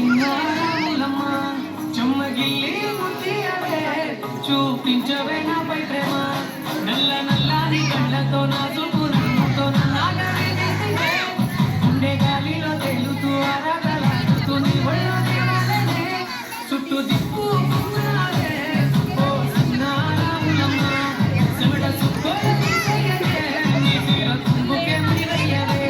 చిన్నారములమ్మ చెమ్మగిల్లి ముత్తియవే చూపించవే నాపై ప్రేమ నల్ల నల్లాని కళ్ళతో నా చూపు నన్నుతో నాగవే తీసివే ఉండే గాలిలో తేలుతూ ఆరాధలాడుతూ నీ ఒళ్ళో తేలాలనే చుట్టూ దిప్పు ఓ చిన్నారములమ్మ చెమట చుక్కలు తీసేయవే నీ తీర తుంగుకే మునివయ్యవే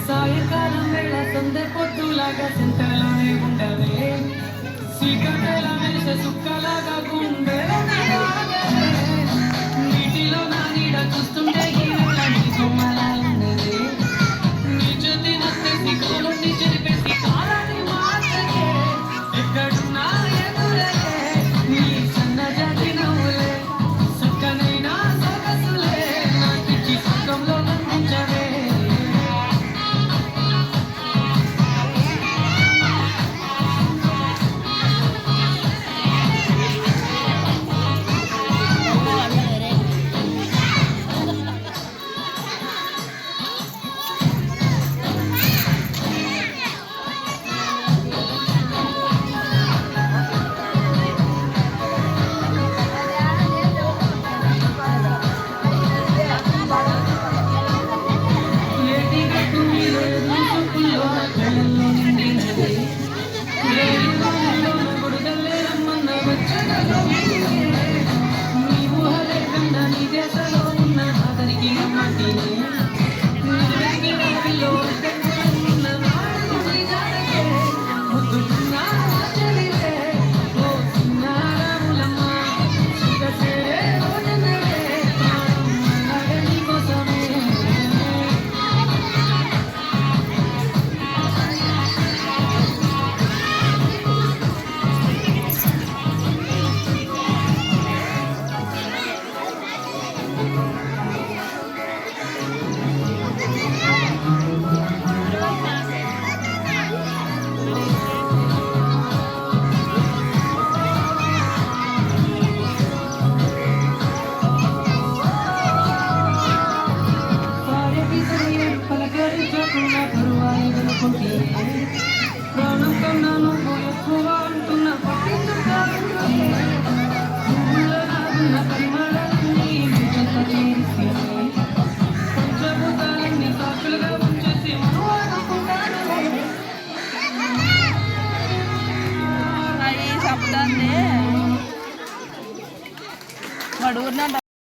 సాయంకాలం వేళ సందె పొద్దులాగా సింతలోనే ఉండవే చీకటేల మెరిసే సుక్కలాగా గుండెలోనే ఆగవే. నీటిలో నా నీడ చూస్తుంటే గీరల నీ బొమ్మలా ఉన్నది నీ చేతి నత్తేసి కాలుని చెరిపేసి కాలాన్ని మార్చకే ఎక్కడున్నా ఎదురే నీ సన్నజాతి నవ్వులే చక్కనైనా సొగసులే నాకిచ్చి స్వర్గంలో నందించవే ప్రాణం కన్నా నువ్వు ఎక్కువ అంటున్న పట్టించున్న పరిమాణాలన్నీ చెంత చేసి పంచభూతాలన్నీ సాక్షులుగా ఉంచేసి మనం అనుకుంటాను చెప్తాంది వాడు ఊరినంట